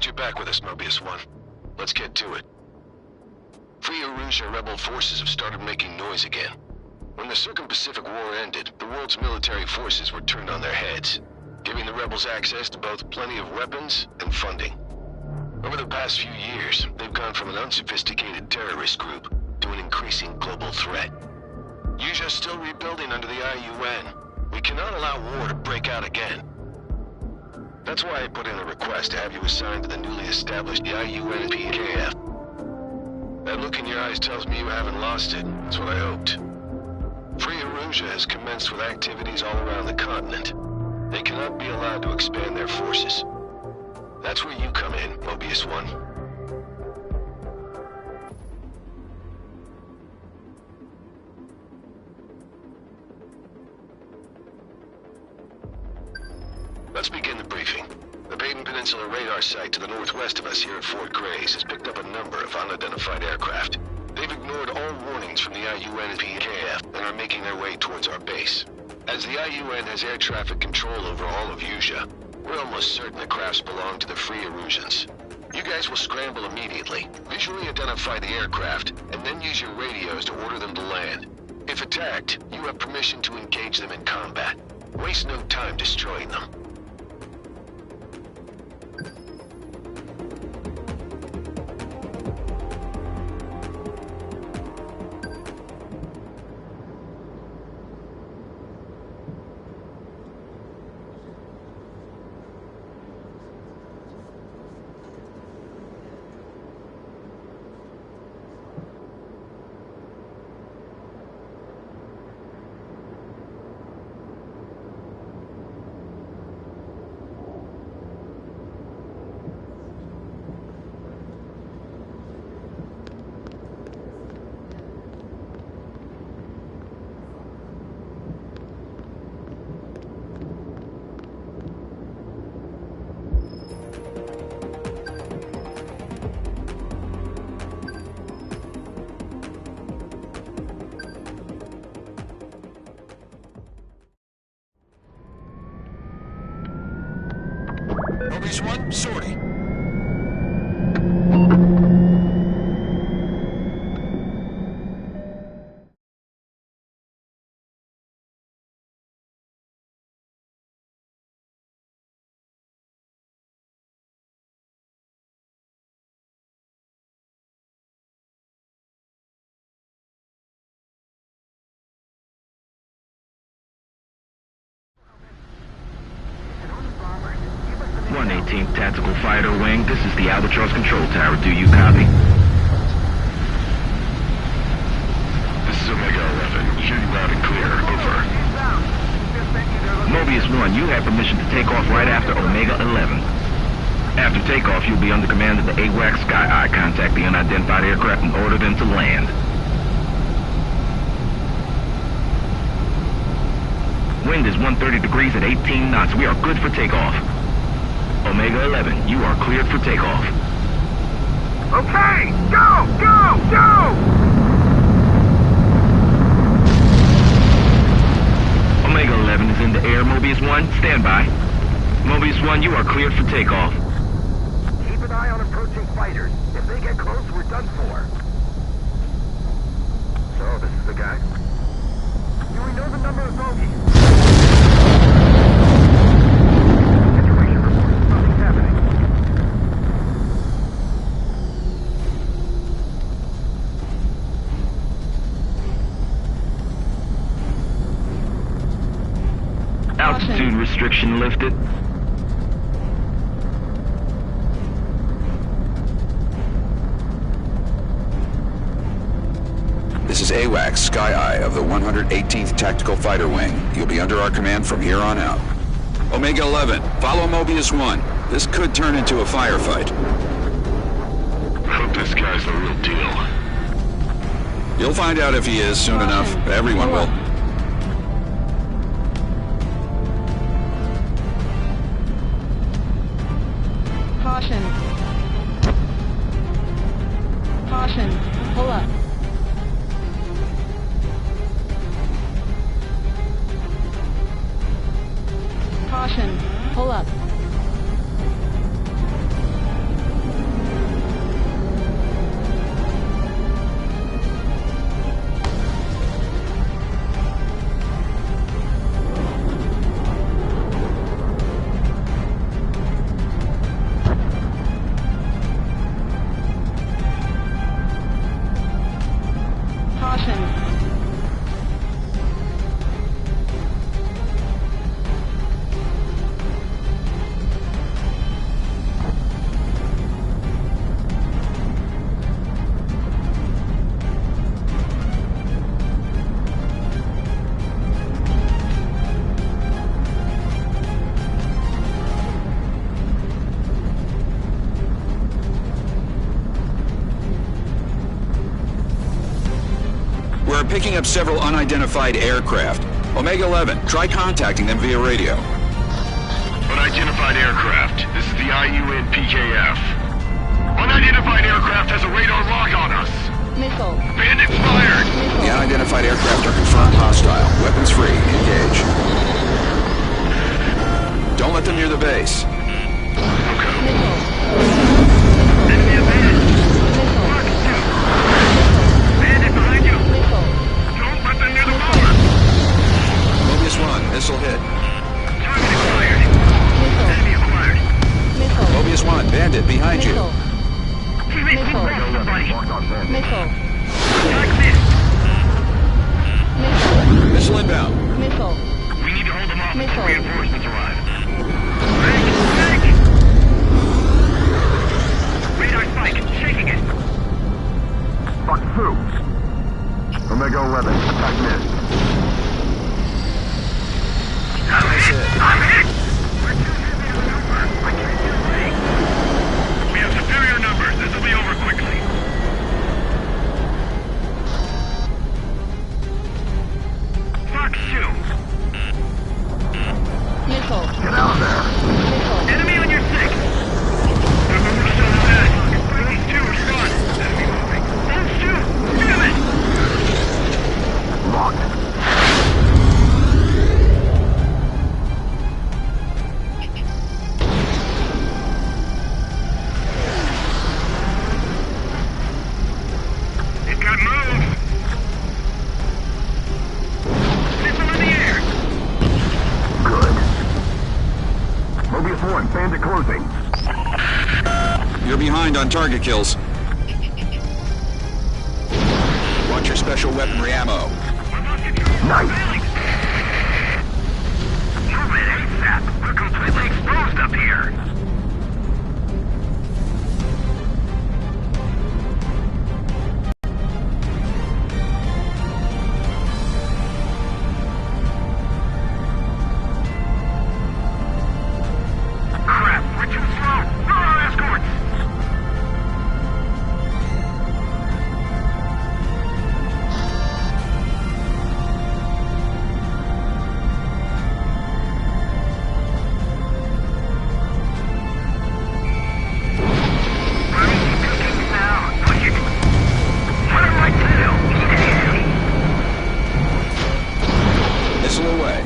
Glad you're back with us, Mobius One. Let's get to it. Free Erusia rebel forces have started making noise again. When the Circum-Pacific War ended, the world's military forces were turned on their heads, giving the rebels access to both plenty of weapons and funding. Over the past few years, they've gone from an unsophisticated terrorist group to an increasing global threat. Usia's still rebuilding under the IUN. We cannot allow war to break out again. That's why I put in a request to have you assigned to the newly established IUN PKF. That look in your eyes tells me you haven't lost it. That's what I hoped. Free Erusia has commenced with activities all around the continent. They cannot be allowed to expand their forces. That's where you come in, Mobius One. Let's begin the briefing. The Baden Peninsula radar site to the northwest of us here at Fort Grays has picked up a number of unidentified aircraft. They've ignored all warnings from the IUN and PKF and are making their way towards our base. As the IUN has air traffic control over all of Usia, we're almost certain the crafts belong to the Free Erusians. You guys will scramble immediately, visually identify the aircraft, and then use your radios to order them to land. If attacked, you have permission to engage them in combat. Waste no time destroying them. Mobius One, sortie. Tactical Fighter Wing, this is the Albatross Control Tower. Do you copy? This is Omega 11. Hear you loud and clear. Over. Mobius One, you have permission to take off right after Omega 11. After takeoff, you'll be under command of the AWACS Sky Eye. Contact the unidentified aircraft and order them to land. Wind is 130 degrees at 18 knots. We are good for takeoff. Omega 11, you are cleared for takeoff. Okay! Go! Go! Go! Omega 11 is in the air. Mobius One, stand by. Mobius One, you are cleared for takeoff. Keep an eye on approaching fighters. If they get close, we're done for. So, this is the guy? Do we know the number of bogeys? Altitude restriction lifted. This is AWACS Sky Eye of the 118th Tactical Fighter Wing. You'll be under our command from here on out. Omega 11, follow Mobius One. This could turn into a firefight. Hope this guy's the real deal. You'll find out if he is soon enough. Everyone will. Caution. Caution. Pull up. Caution. Pull up. Caution. We're picking up several unidentified aircraft. Omega 11, try contacting them via radio. Unidentified aircraft. This is the IUN PKF. Unidentified aircraft has a radar lock on us. Missile. Bandits fired. The unidentified aircraft are confirmed hostile. Weapons free. Engage. Don't let them near the base. Missile. Enemy advanced. Missile. Bandit behind you. Missile. Don't let them near the bombers. Mobius 1, missile hit. Target acquired. Enemy acquired. Missile. Mobius 1, bandit behind you. Missile. Missile. Missile. Attack this. Missile. Missile inbound. Missile. We need to hold them off Missile. until reinforcements arrive. Break! Radar spike, shaking it. Fox 2. Omega 11, attack missed. I'm hit! We're too heavy to maneuver. I can't do a thing. We have superior numbers. This will be over quickly. Fox 2. Missile. Get out there. Missile. Enemy on your 6. They're moving so fast. These 2 respond. Enemy moving. Those 2. Damn it! Locked. It got moved. Missile in the air. Good. Mobius 1, bandit closing. You're behind on target kills. Watch your special weaponry ammo. Nice. Move it ASAP. We're completely exposed up here. Crap, we're too slow. Where are our escorts? Missile away.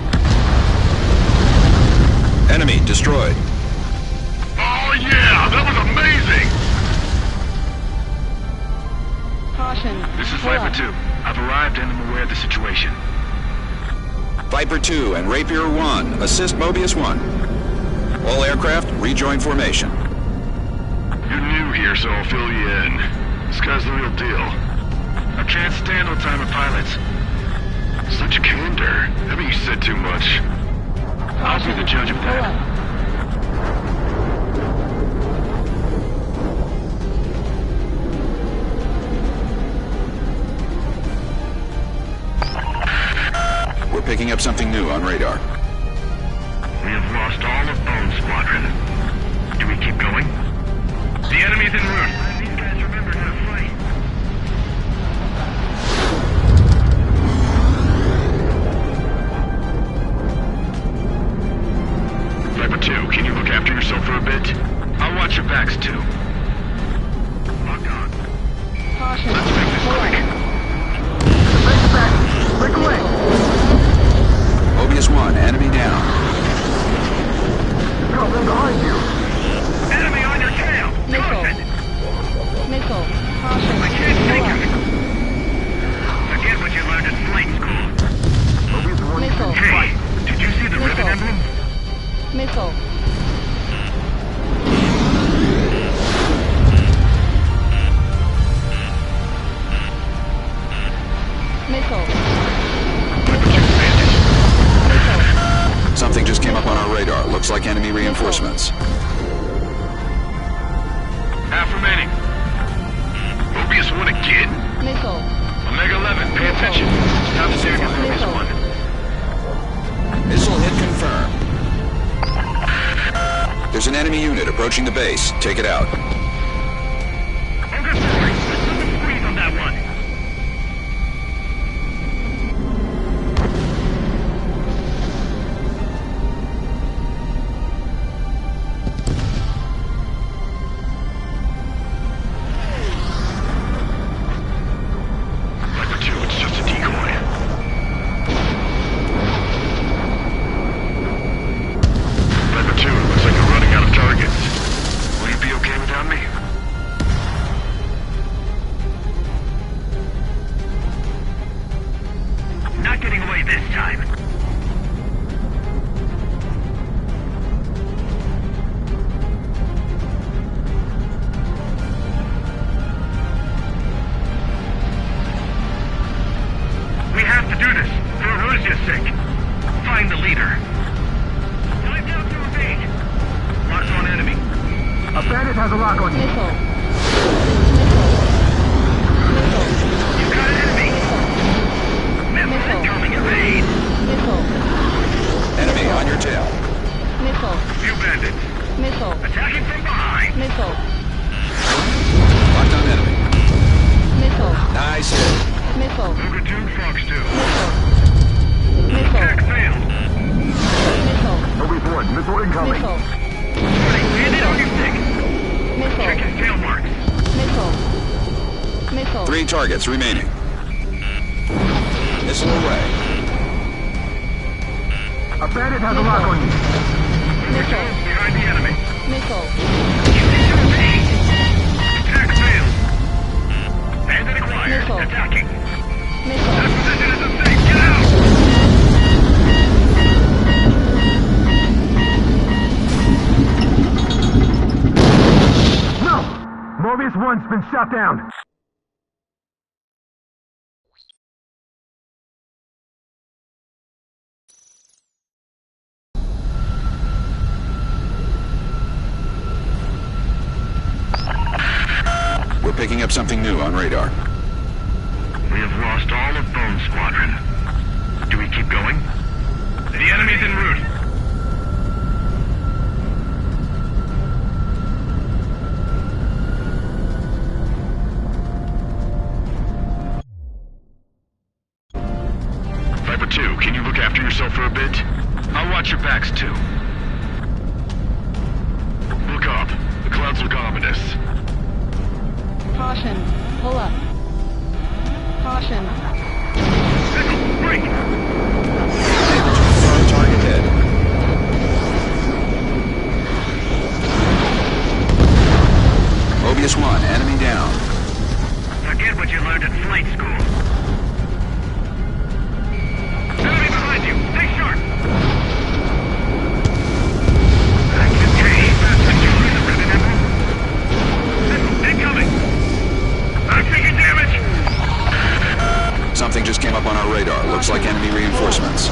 Enemy destroyed. Oh yeah, that was amazing! Caution. This is Pull Viper up. 2. I've arrived and I'm aware of the situation. Viper 2 and Rapier 1, assist Mobius 1. All aircraft, rejoin formation. You're new here, so I'll fill you in. This guy's the real deal. I can't stand old-timer pilots. Such candor. Haven't you said too much? I'll be the judge of Pull that. up. We're picking up something new on radar. We have lost all of Bone Squadron. Do we keep going? The enemy's en route. These guys remember how to fight. Viper 2, can you look after yourself for a bit? I'll watch your backs too. Lock on. Caution. Let's make this Pull quick. up. Defense back. Break away. Mobius 1, enemy down. Got one behind you. Enemy on your tail! Missile. Caution! Missile. Viper 2 bandit. Missile. Something just came up on our radar. Looks like enemy reinforcements. Half remaining. Mobius 1 again? Missile. Omega 11, pay attention. Stop the target, Mobius Missile. 1. Missile hit confirmed. There's an enemy unit approaching the base. Take it out. Ogre 4, let's put the freeze on that one. Viper 2, it's just a decoy. Viper 2, it looks like you're running out of targets. Will you be okay without me? Not getting away this time. We have to do this, for Russia's sake. Find the leader. Time down to evade. Locked on enemy. A bandit has a lock on you. Missile. You got an enemy. Missile Missile. incoming, evade. Missile. Enemy on your tail. Missile. Few bandits. Missile. Attacking from behind. Missile. Locked on enemy. Missile. Nice hit. Missile. Ogre 2, Fox 2. Missile. Missile. Attack failed. Missile. Mobius 1, missile incoming. Missile. Landed on your stick. Check Missile. his tail marks. Missile. Missile. 3 targets remaining. Missile away. A bandit has a lock on you. Missile. Behind the enemy. Missile. You need to evade. Attack failed. Bandit acquired. Missile. Attacking. That Missile. position isn't safe. Get out! No! Mobius 1's been shot down. We're picking up something new on radar. We have lost all of Bone Squadron. Do we keep going? The enemy's en route. Viper 2, can you look after yourself for a bit? I'll watch your backs too. Look up. The clouds look ominous. Caution. Pull up. Caution. Missile, break! Target hit. Mobius 1, enemy down. Forget what you learned at flight school. Enemy behind you! Stay sharp! Missile incoming! I'm taking damage! Something just came up on our radar. Looks like enemy reinforcements.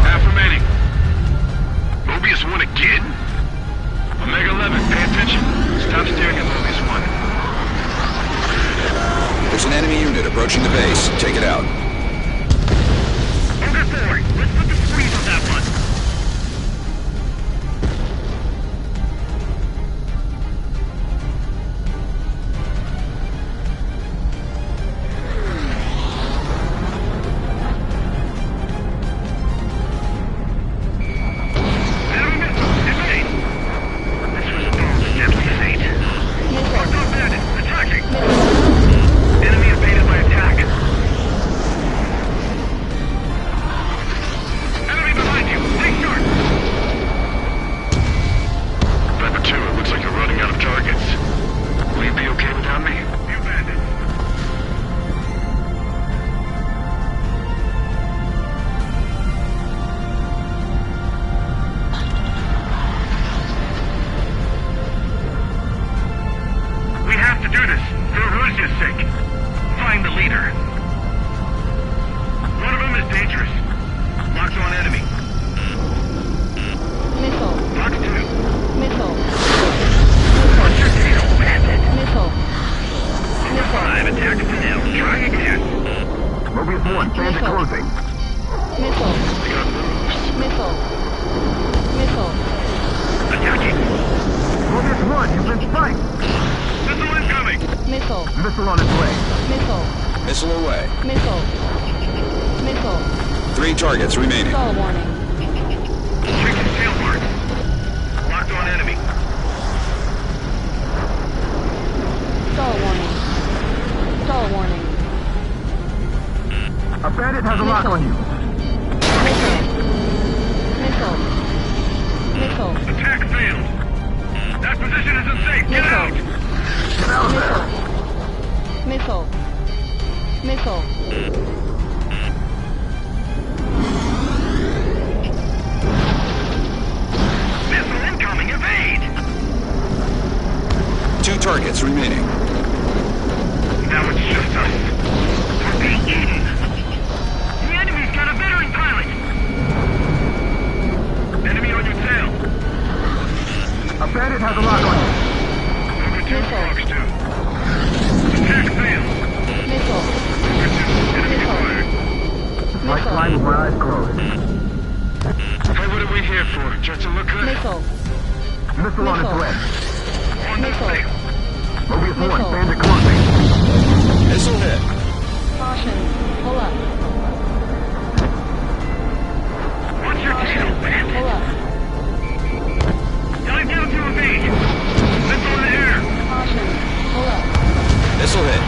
Half remaining. Mobius 1 again? Omega 11, pay attention. Stop staring at Mobius 1. There's an enemy unit approaching the base. Take it out. Ogre 4, let's put the freeze on that one. Enemy missile, evade. This was a bold step to fate. Missile. Locked on bandit, attacking. Missile. Enemy evaded my attack. Enemy behind you, stay sharp. Viper 2, it looks like you're running out of targets. Will you be okay without me? You bandits. We have to do this, for Russia's sake. Find leader. One of them is dangerous. Locked on enemy. Missile. Box 2. Missile. Watch your tail, bandit. Missile. Number 5, attack Fennel. Try again. Mobius 1, bandit Missile. closing. Missile. We got moves. Missile. Missile. Attacking. Mobius 1, you've been spiked. Missile incoming. Missile. Missile on its way. Missile. Missile away. Missile. Missile. 3 targets remaining. Stall warning. Checking tail marks. Locked on enemy. Stall warning. Stall warning. A bandit has a lock on you. Missile. Missile. Missile. Attack failed. That position isn't safe. Get Missile. out. Get out of there. Missile. Missile. Missile incoming. Evade. 2 targets remaining. Now it's just us. We're being eaten. The enemy's got a veteran pilot. Enemy on your tail. A bandit has a lock on you. Number 2, Missile. Fox 2. Attack failed. Missile. Number 2, enemy Missile. acquired. Like flying with my eyes closed. Hey, what are we here for? Just to look good? Missile. Missile on its Missile. way. On the Missile. safe. Mobius 1, Missile. bandit closing. Missile hit. Caution. Pull up. Watch your tail, bandit. Pull up. Time down to evade. Missile in the air. Caution. Pull up. Missile hit.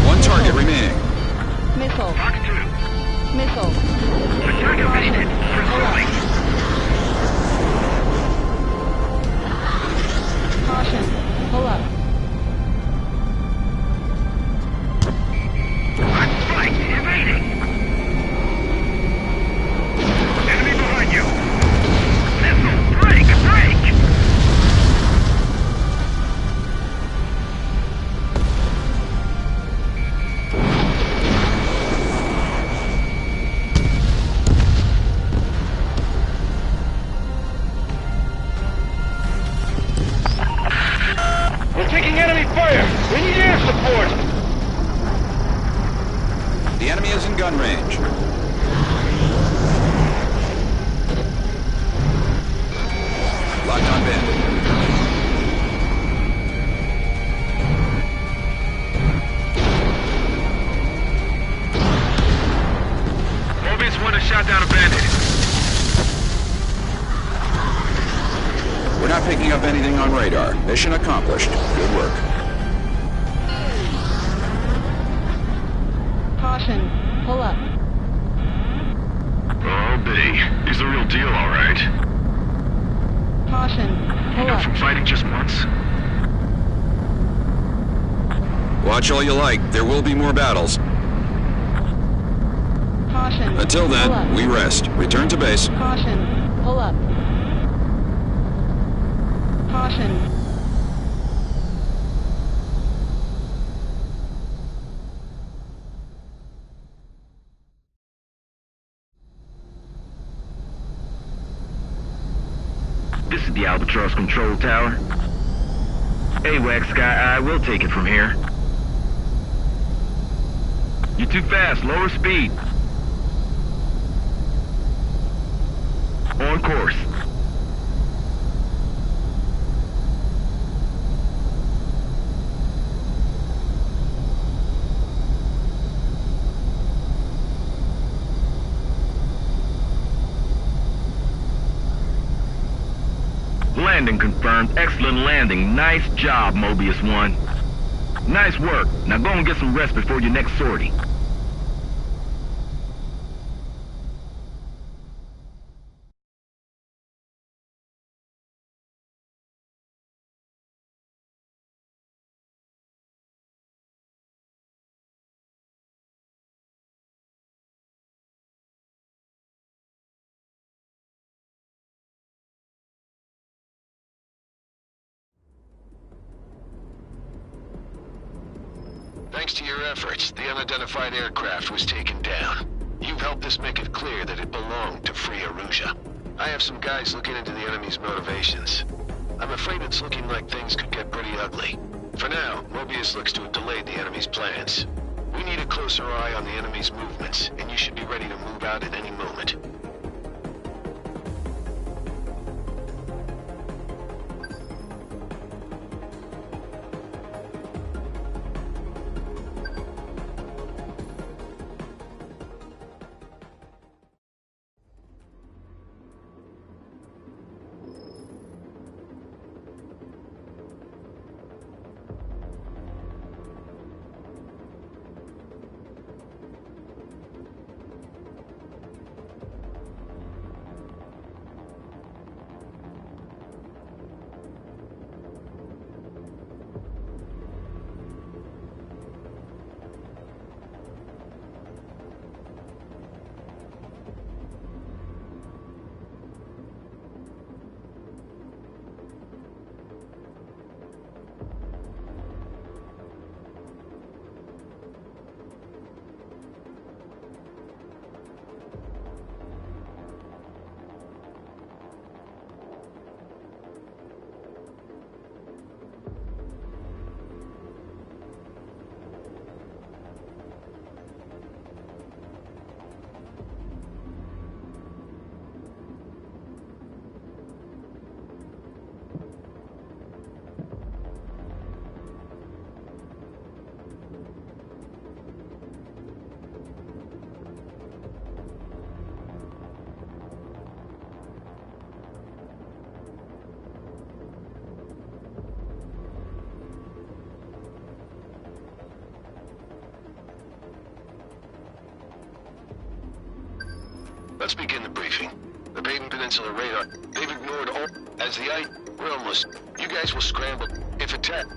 One target remaining. Missile. Fox 2. Missile. Attack evaded. Pursuing. Caution. Pull up. I'm spiked. Evading. Enemy behind you. Missile. Break. Break. We're taking enemy fire. We need air support. The enemy is in gun range. Locked on bandit. Mobius 1 has shot down a bandit. We're not picking up anything on radar. Mission accomplished. Good work. Caution. Pull up. Oh, B. He's the real deal, all right. Caution. Pull up. From fighting just once. Watch all you like. There will be more battles. Caution. Until Pull up. then, we rest. Return to base. Caution. Pull up. Caution. This is the Albatross control tower. AWAC Sky Eye, we'll take it from here. You're too fast, lower speed. On course. Landing confirmed. Excellent landing. Nice job, Mobius 1. Nice work. Now go and get some rest before your next sortie. Thanks to your efforts, the unidentified aircraft was taken down. You've helped us make it clear that it belonged to Free Arusia. I have some guys looking into the enemy's motivations. I'm afraid it's looking like things could get pretty ugly. For now, Mobius looks to have delayed the enemy's plans. We need a closer eye on the enemy's movements, and you should be ready to move out at any moment. Let's begin the briefing. The Baden Peninsula radar, they've ignored all... As the we're almost... You guys will scramble, if attacked.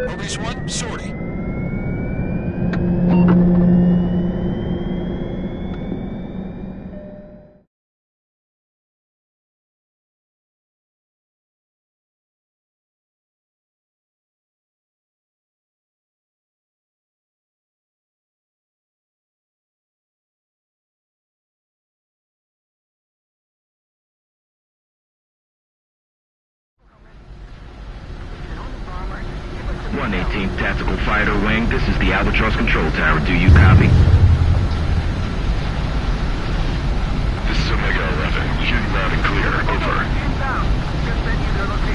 Mobius 1, sortie. Tactical Fighter Wing, this is the Albatross Control Tower. Do you copy? This is Omega 11. We hear you loud and clear. Over.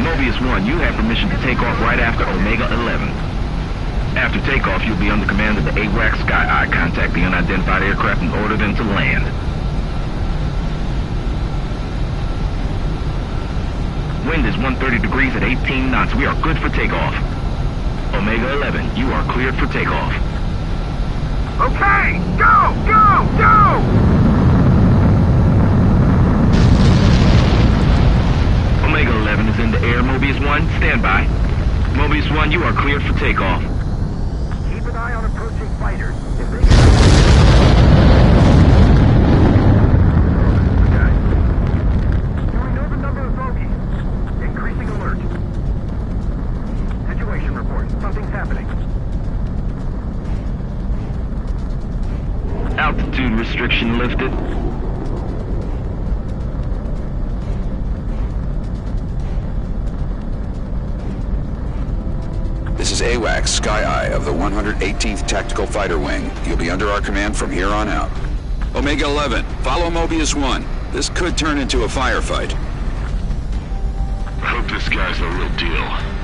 Mobius 1, you have permission to take off right after Omega 11. After takeoff, you'll be under command of the AWACS Sky Eye. Contact the unidentified aircraft and order them to land. Wind is 130 degrees at 18 knots. We are good for takeoff. Omega 11, you are cleared for takeoff. Okay, go, go, go! Omega 11 is in the air. Mobius 1, stand by. Mobius 1, you are cleared for takeoff. Keep an eye on approaching fighters. If they Do we know the number of bogeys? Increasing alert. Situation report. Something's happening. Altitude restriction lifted. This is AWACS Sky Eye of the 118th Tactical Fighter Wing. You'll be under our command from here on out. Omega 11, follow Mobius 1. This could turn into a firefight. I hope this guy's the real deal.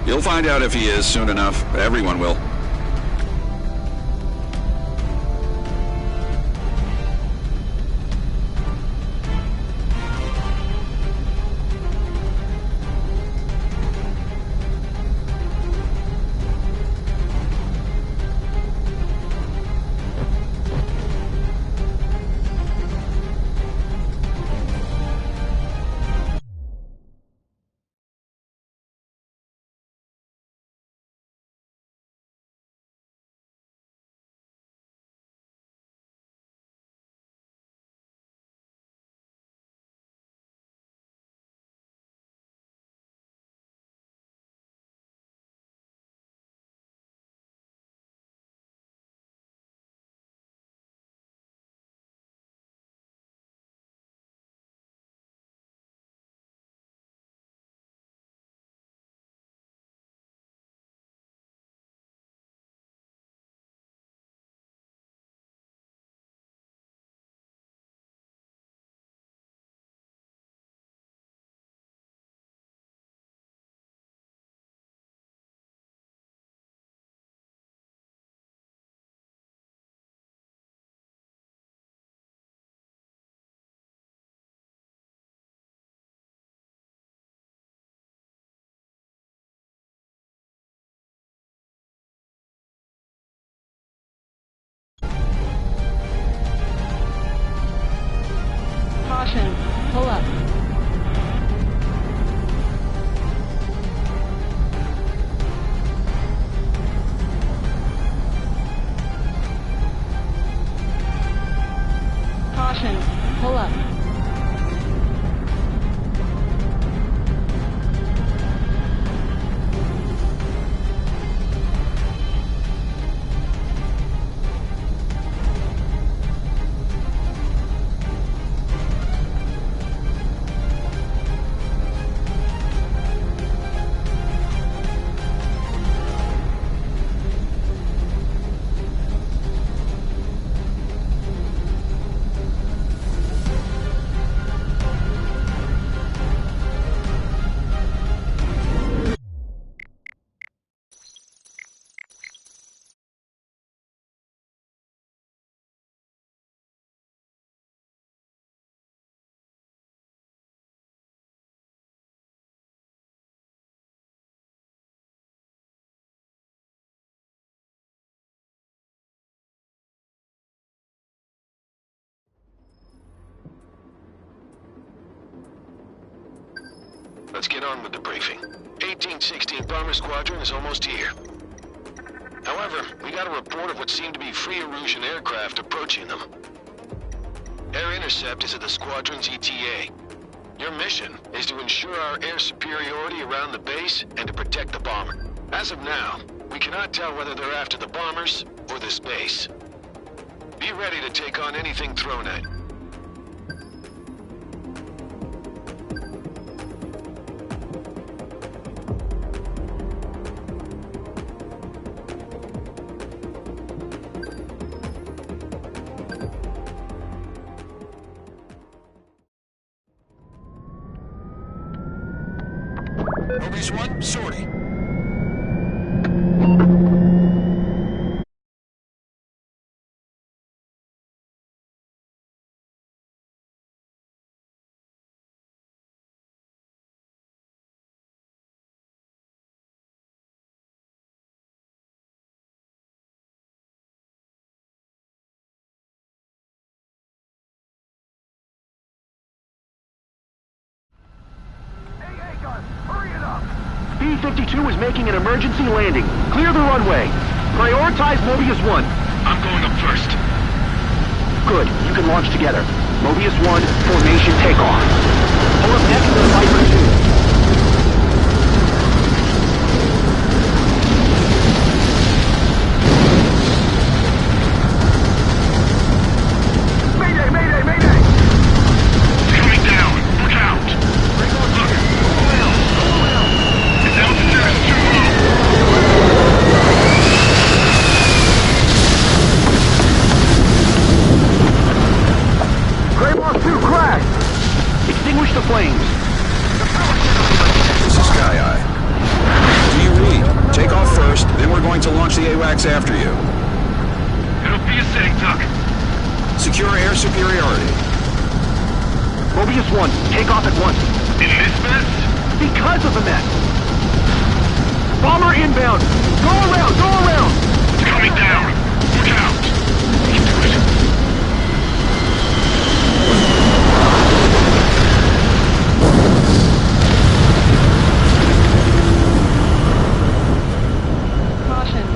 You'll find out if he is soon enough. Everyone will. let's get on with the briefing. 1816 Bomber Squadron is almost here. However, we got a report of what seemed to be Free Erusian aircraft approaching them. Air intercept is at the squadron's ETA. Your mission is to ensure our air superiority around the base and to protect the bomber. As of now, we cannot tell whether they're after the bombers or this base. Be ready to take on anything thrown at you. Mobius 1, sortie. Hey, Gun, hurry it up! B-52 is making an emergency landing. Clear the runway. Prioritize Mobius 1. I'm going up first. Good. You can launch together. Mobius 1, formation takeoff. Pull up next to the Viper 2. Mayday, mayday, mayday! It's coming down. Look out. Look. Its altitude is too low. Claymore 2 crashed! Extinguish the flames. This is Sky Eye. Do you read? Take off first, then we're going to launch the AWACS after you. It'll be a sitting duck. Secure air superiority. Mobius 1, take off at once. In this mess? Because of the mess. Bomber inbound. Go around, go around. It's coming down. Look out. We can do it. Caution.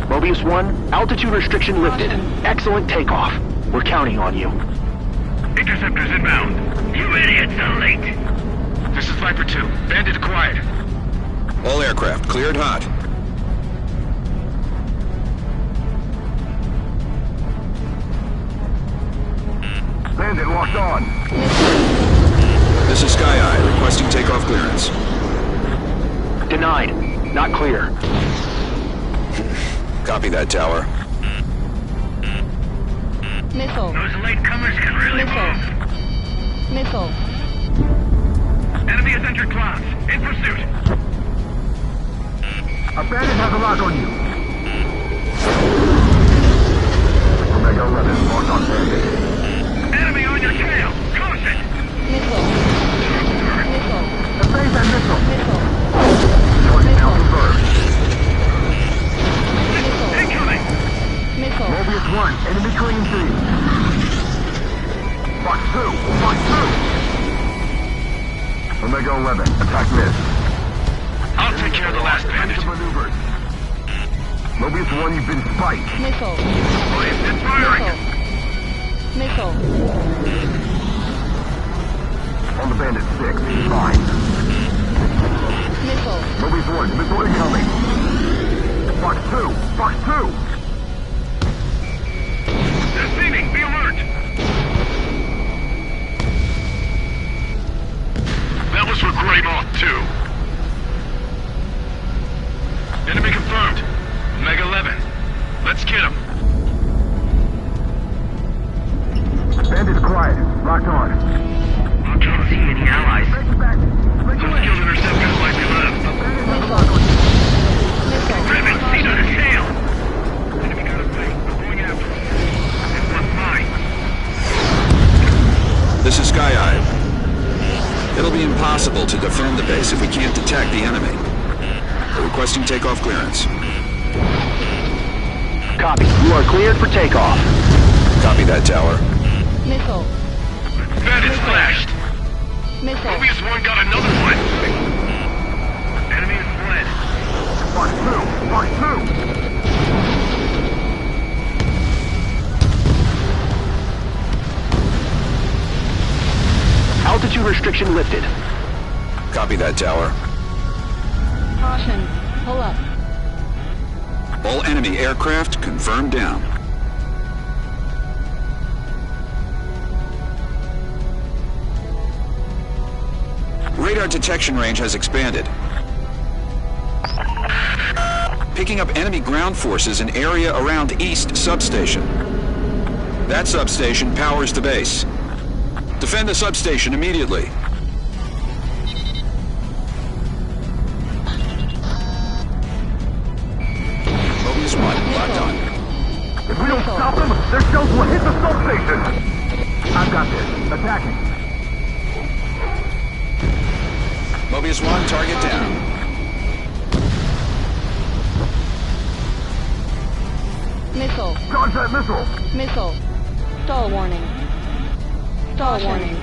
Mobius 1, altitude restriction lifted. Excellent takeoff. We're counting on you. Interceptors inbound. You idiots are late. This is Viper 2. Bandit acquired. All aircraft cleared hot. Bandit locked on. This is Sky Eye, requesting takeoff clearance. Denied. Not clear. Copy that, tower. Missile. Those latecomers can really Missile. Missile. Enemy has entered clouds. In pursuit. A bandit has a lock on you. Omega 11 locked on bandit. Enemy on your tail. Caution. Missile. Missile. The base and missile. Missile. Target now confirmed. Missile. Incoming. Missile. Mobius 1, enemy clean feed. Fox 2, Fox 2. Omega 11, attack missed. I'll take care of the last bandit. Defensive maneuvers. Mobius 1, you've been spiked. Missile. Boys, it's firing. Missile. On the bandit 6, fine. Missile. Mobius 1, missile incoming. Fox 2, Fox 2. They're seeming. Be alert. That was for Grey Moth 2. Enemy confirmed. Omega 11. Let's get him. Bandit quiet, locked on. I can't see any allies. Break it back. Break Some away. skilled interceptors might be left. Bandit has a lock on you. Missile. Raven, seat on his tail. Enemy got away. We're going after him. This one's mine. This is Sky Eye. It'll be impossible to defend the base if we can't detect the enemy. We're requesting takeoff clearance. Copy. You are cleared for takeoff. Copy that, Tower. Missile. Bandits flashed. Missile. Mobius 1 got another one. Enemy is fled. Fox 2! Fox 2! Altitude restriction lifted. Copy that, Tower. Caution. Pull up. All enemy aircraft confirmed down. Radar detection range has expanded. Picking up enemy ground forces in area around East Substation. That substation powers the base. Defend the substation immediately. Mobius 1, locked on. If we don't stop them, their shells will hit the substation! I've got this. Attacking. Mobius 1, target down. Missile. Dodge that missile! Missile. Stall warning. Stall warning.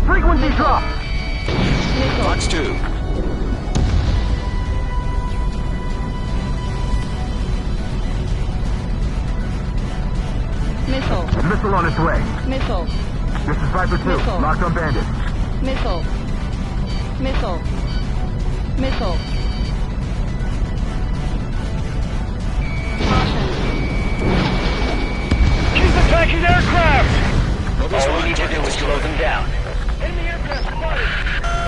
Frequency drop! Missile. Fox 2. Missile. Missile on its way. Missile. This is Viper 2. Missile. Locked on bandits. Missile. Missile. Missile. Caution. Keep attacking aircraft! Mobius 1, target slow them down. Enemy aircraft spotted!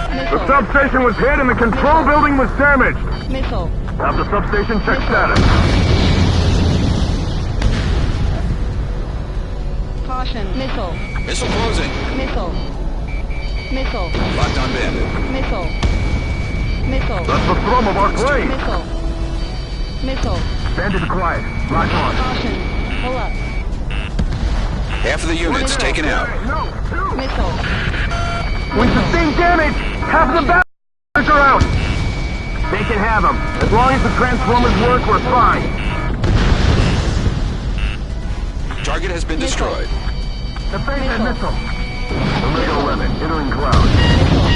The Missile. substation was hit and the control building was damaged. Missile. Have the substation check status. Caution. Missile. Missile closing. Missile. Missile. Locked on bandit. Missile. Missile. That's the thrum of our blade. Missile. Missile. Bandits quiet. Lock on. Caution. Pull up. Half of the units taken out. No, two. Missile. We sustained damage. Half the bandits are out. They can have them. As long as the transformers work, we're fine. Target has been Missile. destroyed. The base and Missile. missile. Omega 11, entering cloud. Missile.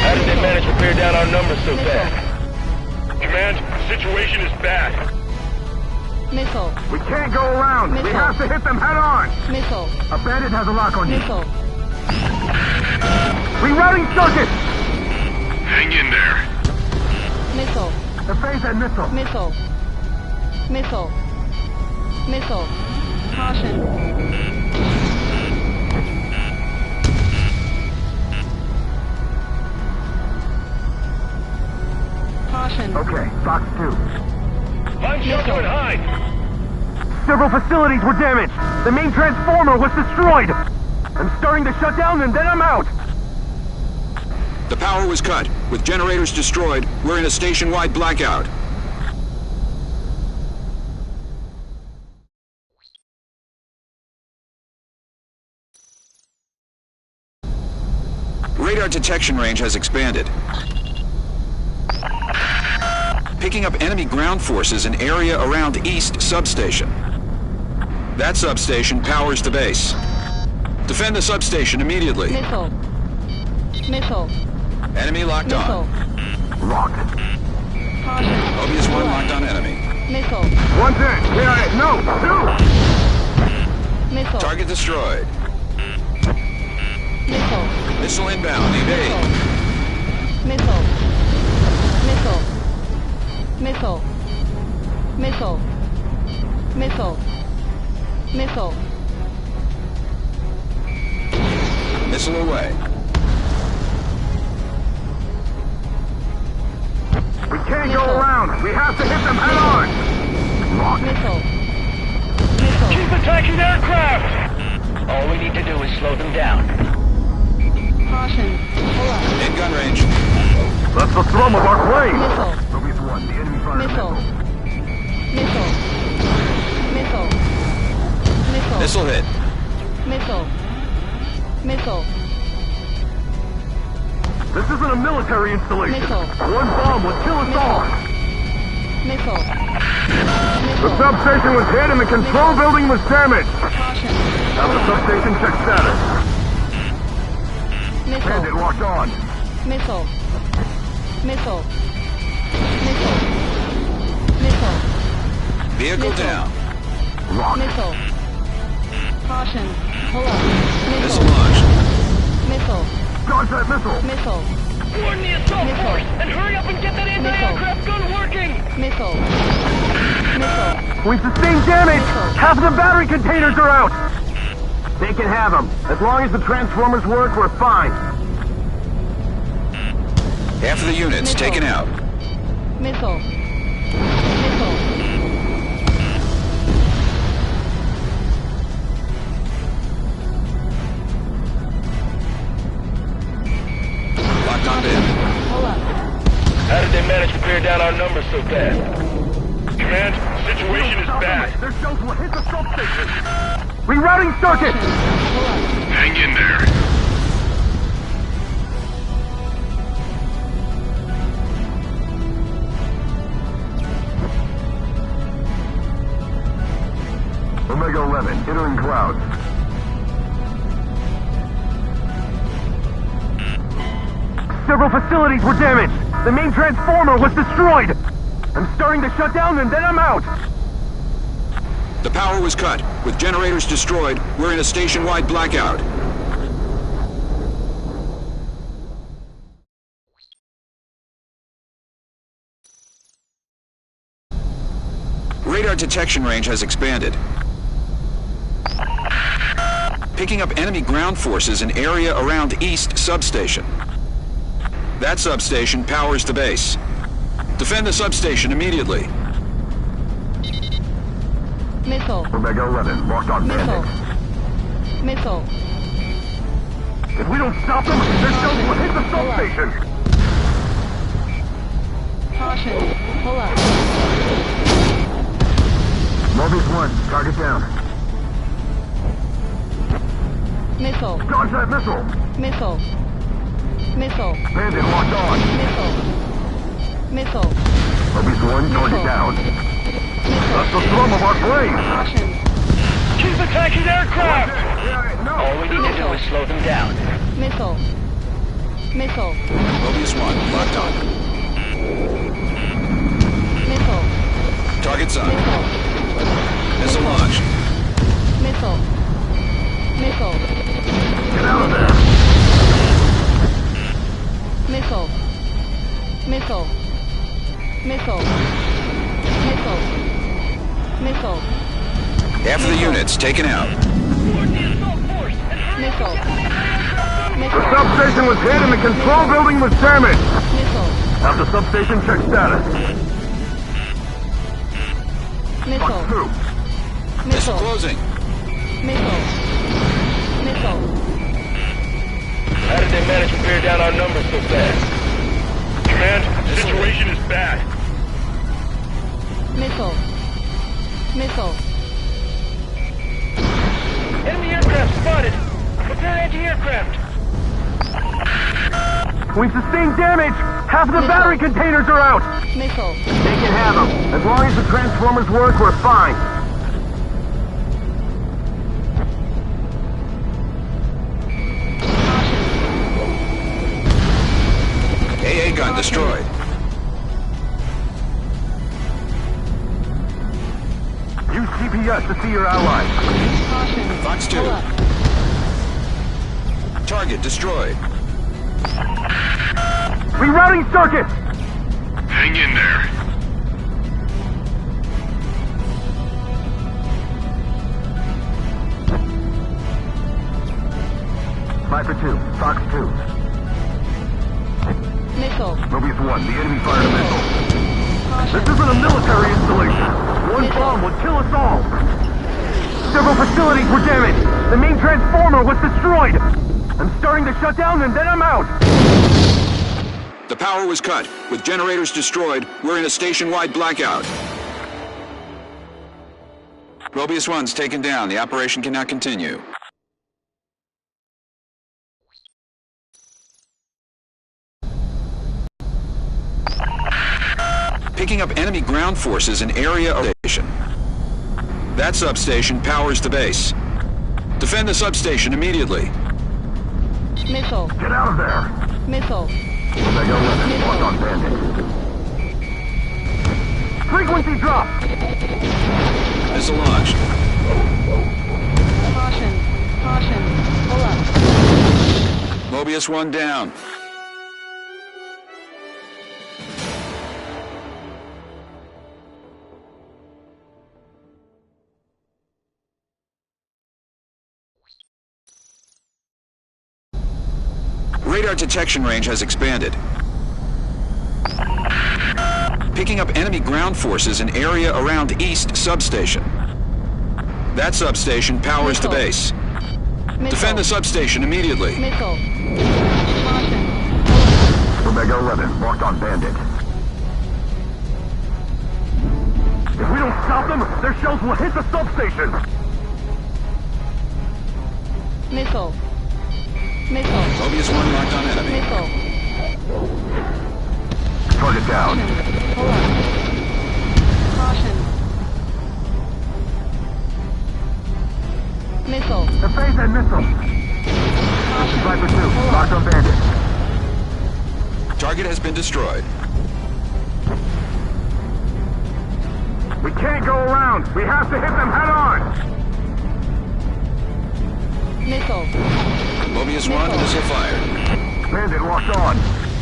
How did they manage to bear down our numbers so Missile. fast? Command, the situation is bad. Missile. We can't go around. We Missile. have to hit them head on. Missile. A bandit has a lock on you. Missile. Rerouting circuit. Hang in there. Missile. The phase and missile. Missile. Missile. Missile. Caution. Caution. Okay, Fox 2. Find shelter and hide. Several facilities were damaged. The main transformer was destroyed. I'm starting to shut down and then I'm out. The power was cut. With generators destroyed, we're in a station-wide blackout. Radar detection range has expanded. Picking up enemy ground forces in area around East Substation. That substation powers the base. Defend the substation immediately. Missile. Missile. Enemy locked Missile. on. Locked. Caution. Mobius 1 locked on enemy. Missile. One's in. Here, no, two. Missile. Target destroyed. Missile. Missile inbound. Evade. Missile. Missile. Missile. Missile. Missile. Missile. Missile away. We can't go around. We have to hit them head on. Locked. Missile. Missile. Keep attacking aircraft! All we need to do is slow them down. Caution. Pull up. In gun range. That's the thrum of our plane. Missile. Mobius 1, the enemy fired Missile. Missile. Missile. Missile. Missile hit. Missile. Missile. This isn't a military installation. Missile. One bomb would kill us all. Missile. The substation was hit and the control building was damaged. Caution. Have the substation check status. Missile. Bandit locked on. Missile. Missile. Missile. Missile. Vehicle Missile. down. Locked. Missile. Caution. Pull up. Missile Missile. launched. Missile. Dodge that missile. Missile. Warn the assault Missile. force and hurry up and get that anti-aircraft gun working! Missile. Missile. We sustained damage. Missile. Half of the battery containers are out. They can have them. As long as the transformers work, we're fine. Half of the units Missile. taken out. Missile. Missile. Locked on in. Pull up. How did they manage to bear down our numbers so fast? Command, the situation is bad. Their shells will hit the substation. Rerouting circuit. Pull up. Hang in there. Omega 11, entering clouds. Several facilities were damaged. The main transformer was destroyed. I'm starting to shut down and then I'm out. The power was cut. With generators destroyed, we're in a station-wide blackout. Radar detection range has expanded. Picking up enemy ground forces in area around East Substation. That substation powers the base. Defend the substation immediately. Missile. Omega 11, locked on Missile. bandit. Missile. If we don't stop them, their shells will hit the substation. Caution. Pull up. Mobius 1, target down. Missile. Dodge that missile. Missile. Missile. Bandit locked on. Missile. Missile. Mobius 1, target Missile. down. Missile. That's the thrum of our blade. Caution. Keep attacking aircraft! All we need to do is slow them down. Missile. Missile. Mobius 1, locked on. Missile. Target's up. Missile. Missile launched. Missile. Missile. Get out of there. Missile. Missile. Missile. Missile. Missile. Half of the units taken out. Warn the assault force and hurry up Missile. and get that anti-aircraft gun The Missile. substation was hit and the control building was damaged. Missile. Have the substation check status. Missile. Fox 2. Missile Missile. closing. Missile. Missile. How did they manage to bear down our numbers so fast? Command, the situation is bad. Missile. Missile. Enemy aircraft spotted. Prepare anti-aircraft. We sustained damage. Half of the Missile. battery containers are out. Missile. They can have them. As long as the transformers work, we're fine. AA gun destroyed. Use GPS to see your allies. Caution. Fox 2. Pull up. Target destroyed. Rerouting circuit. Hang in there. Viper 2, Fox 2. Missile. Mobius 1, the enemy fired a missile. Caution. This isn't a military installation. One Missile. bomb would kill us all. Several facilities were damaged. The main transformer was destroyed. I'm starting to shut down and then I'm out. The power was cut. With generators destroyed, we're in a station-wide blackout. Mobius 1's taken down. The operation cannot continue. ground forces in area station. That substation powers the base. Defend the substation immediately. Missile. Get out of there! Missile. Omega 11, mark on bandit. Frequency drop! Missile launched. Caution. Caution. Pull up. Mobius 1 down. Radar detection range has expanded. Picking up enemy ground forces in area around East Substation. That substation powers the base. Missile. Defend the substation immediately. Missile. Caution. Omega 11, marked on bandit. If we don't stop them, their shells will hit the substation! Missile. Missile. Mobius 1 locked on enemy. Missile. Target down. Pull up. Caution. Missile. The phase and missile. Caution. Viper 2, Pull up. locked on bandit. Target has been destroyed. We can't go around. We have to hit them head on. Missile. Mobius 1, missile fired. Bandit locked on.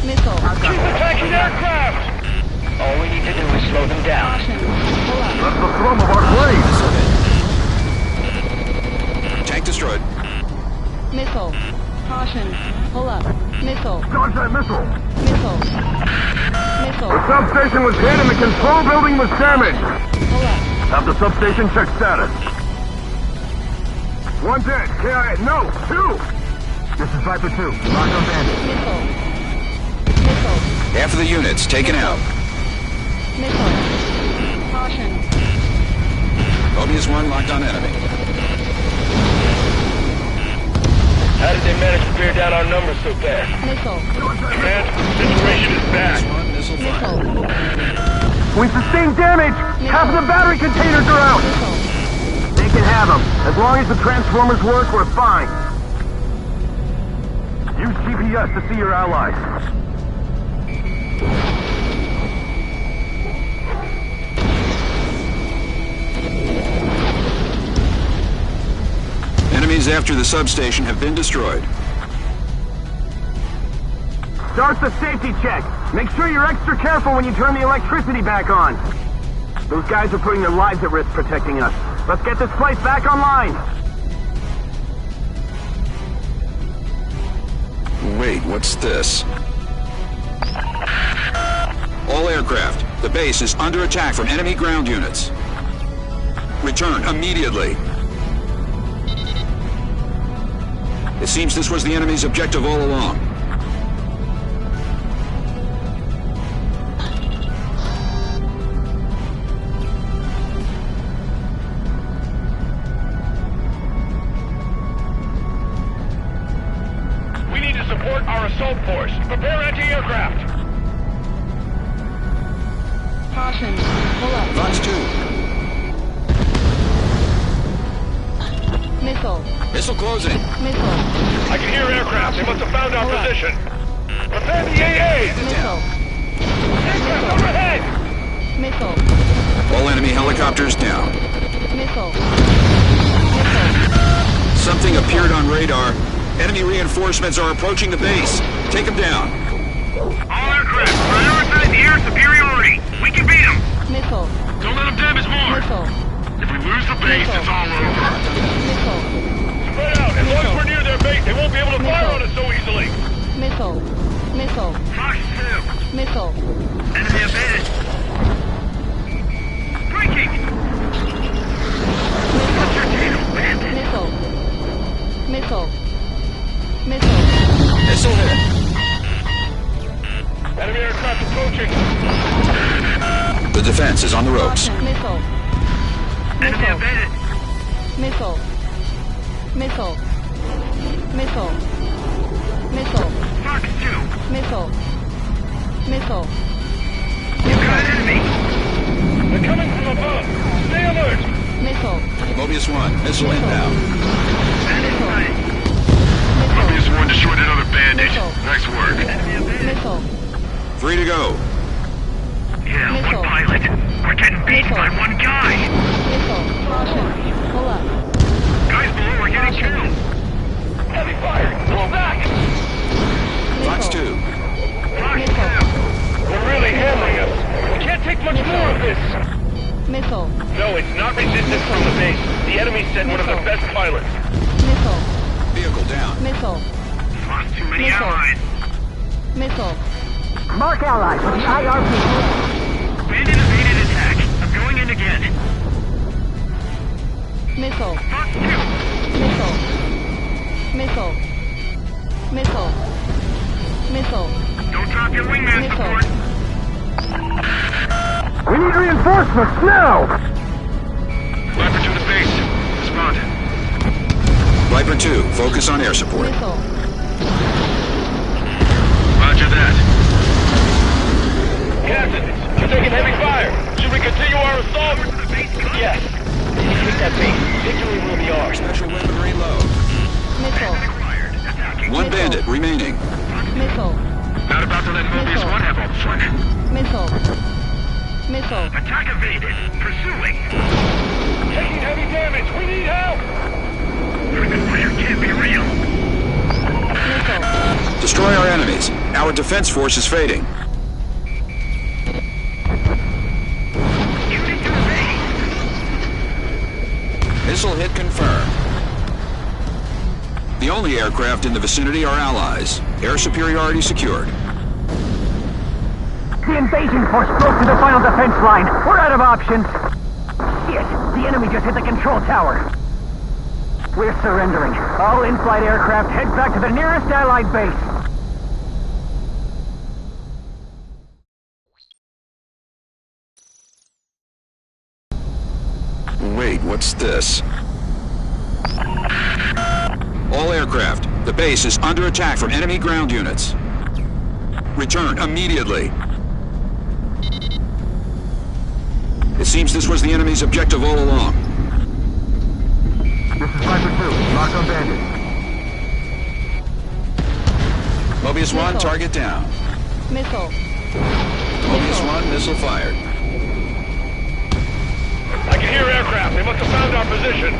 Missile. Keep attacking aircraft! All we need to do is slow them down. Caution. Pull up. That's the thrum of our blade. Missile hit. Tank destroyed. Missile. Caution. Pull up. Missile. Dodge that missile. Missile. The Missile. substation was hit and the control building was damaged. Pull up. Have the substation check status. One dead. KIA. No, two. This is Viper 2. Locked on bandit. Missile. Missile. Half of the units taken out. Missile. Caution. Mobius 1 locked on enemy. How did they manage to bear down our numbers so fast? Missile. Command, the situation is bad. Mobius 1 missile fired. Missile. We sustained damage. Half of the battery containers are out. Missile. They can have them. As long as the transformers work, we're fine. Use GPS to see your allies. Enemies after the substation have been destroyed. Start the safety check. Make sure you're extra careful when you turn the electricity back on. Those guys are putting their lives at risk protecting us. Let's get this place back online. Wait, what's this? All aircraft, the base is under attack from enemy ground units. Return immediately. It seems this was the enemy's objective all along. We need to support our assault force. Prepare anti-aircraft. Caution. Pull up. Vox 2. Missile. Missile closing. Missile. I can hear aircraft. They must have found our position. Prepare the AAs! Missile. Aircraft overhead! Missile. All enemy helicopters down. Missile. Something appeared on radar. Enemy reinforcements are approaching the base. Take them down. All aircraft, prioritize the air superiority. We can beat them. Missile. Don't let them damage more. Missile. If we lose the base, it's all over. Missile. Spread out. As long as we're near their base, they won't be able to fire on us so easily. Missile. Missile. Fox 2. Missile. Enemy evaded. Breaking. What's your tail, bandit? Missile. Missile. Missile. Missile hit. Enemy aircraft approaching. The defense is on the ropes. Missile. Enemy Missile. evaded. Missile. Missile. Missile. Missile. Fox 2. Missile. Missile. You got an enemy. They're coming from above. Stay alert. Missile. Mobius 1, missile inbound. Mobius 1 destroyed another bandit. Missile. Nice work. Missile. Free to go. Yeah, Missile. one pilot. We're getting beaten by one guy. Missile. Caution. Pull up. Guys below are getting killed. Heavy fire. Pull back. Fox Missile. 2. Missile. They're really hammering us. We can't take much more of this. Missile. No, it's not resistance from the base. The enemy sent one of their best pilots. Missile. Vehicle down. Missile. Lost too many Missile. allies. Missile. Mark allies with the IRP. Bandit evaded attack. I'm going in again. Missile. Fox 2. Missile. Missile. Missile. Missile. Don't drop your wingman Missile. support. We need reinforcements now! Viper to the base. Respond. Viper 2, focus on air support. Missile. Roger that. Captain, you're taking heavy fire. Should we continue our assault? Yes. Hit that base. Victory will be ours. Special weaponry low. Missile. One bandit remaining. Missile. Not about to let Mobius 1 have all the fun. Missile. Missile. Attack evaded. Pursuing. Taking heavy damage. We need help. Freaking fire can't be real. Missile. Destroy our enemies. Our defense force is fading. Shooting through base. Missile hit confirmed. The only aircraft in the vicinity are allies. Air superiority secured. The invasion force broke through the final defense line. We're out of options. Shit, the enemy just hit the control tower. We're surrendering. All in-flight aircraft head back to the nearest Allied base. Wait, what's this? All aircraft, the base is under attack from enemy ground units. Return immediately. It seems this was the enemy's objective all along. This is Viper 2. Lock on bandit. Mobius 1, Missile. target down. Missile. Mobius 1, missile fired. I can hear aircraft. They must have found our position.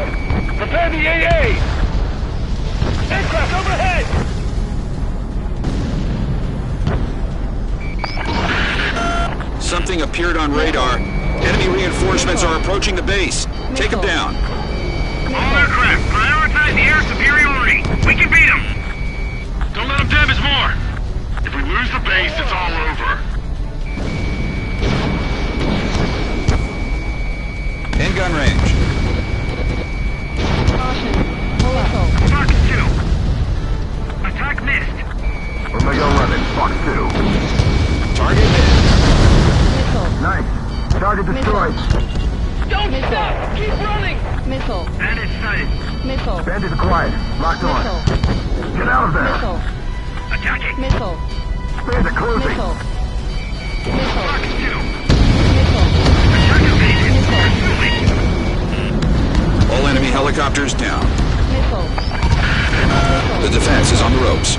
Prepare the AA! Aircraft overhead! Something appeared on radar. Enemy reinforcements are approaching the base. Take them down. All aircraft, prioritize the air superiority. We can beat them. Don't let them damage more. If we lose the base, it's all over. In gun range. Caution. Missile. Fox 2. Attack missed. Omega 11, Fox 2. Target hit. Missile. Nice. Target destroyed. Don't Missile. stop! Keep running! Missile. Bandit sighted. Missile. Bandit acquired. Locked on. Missile. Get out of there. Missile. Attacking. Missile. Bandit closing. Missile. Missile. Fox 2. Missile. Attack evaded. Missile. Pursuing. All enemy helicopters down. Missile. The defense is on the ropes.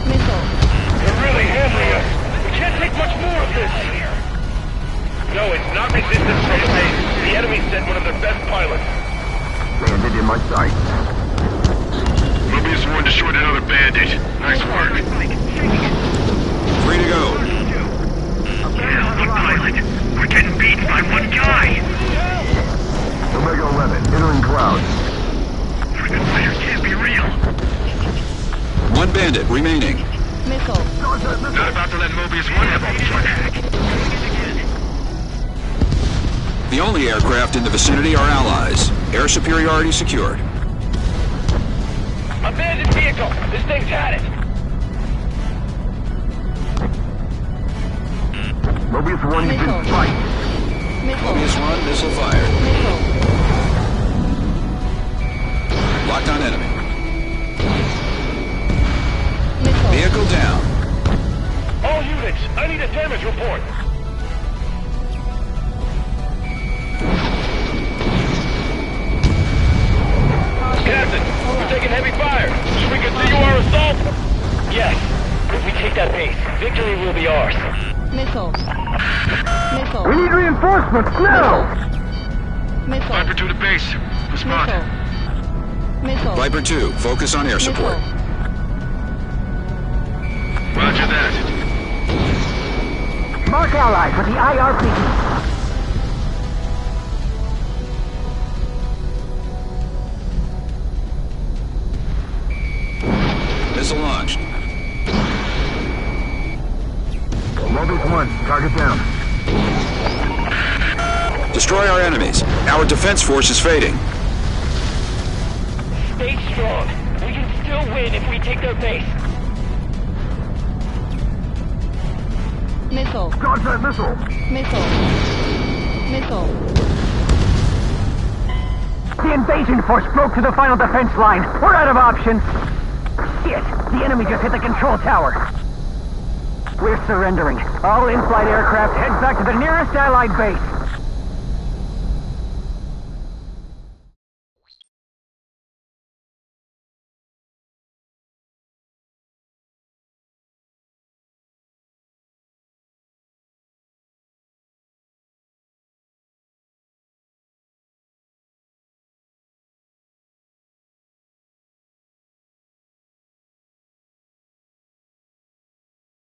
Missile. They're really hammering us. We can't take much more of this. No, it's not resistance from the base. The enemy sent one of their best pilots. Bandit in my sight. Mobius 1 destroyed another bandit. Nice work. Free to go. Yeah, one pilot. We're getting beaten by one guy. Omega 11, entering cloud. Freaking fire can't be real. One bandit remaining. Missile. Not about to let Mobius 1 have all the fun. The only aircraft in the vicinity are allies. Air superiority secured. Abandoned vehicle! This thing's had it! Mobius 1, you've Missile. been spiked. Missile. Mobius 1, missile fired. Missile. Locked on enemy. Missile. Vehicle down. All units, I need a damage report. take that base, victory will be ours. Missile. Missile. We need reinforcements now! Missile. Viper 2 to base. Respond. Missile. Viper 2, focus on air support. Roger that. Mark allies with the IRP. Missile launched. Mobius 1, target down. Destroy our enemies. Our defense force is fading. Stay strong. We can still win if we take their base. Missile. Dodge that missile! Missile. Missile. The invasion force broke through the final defense line. We're out of options. Shit! The enemy just hit the control tower. We're surrendering. All in-flight aircraft head back to the nearest Allied base.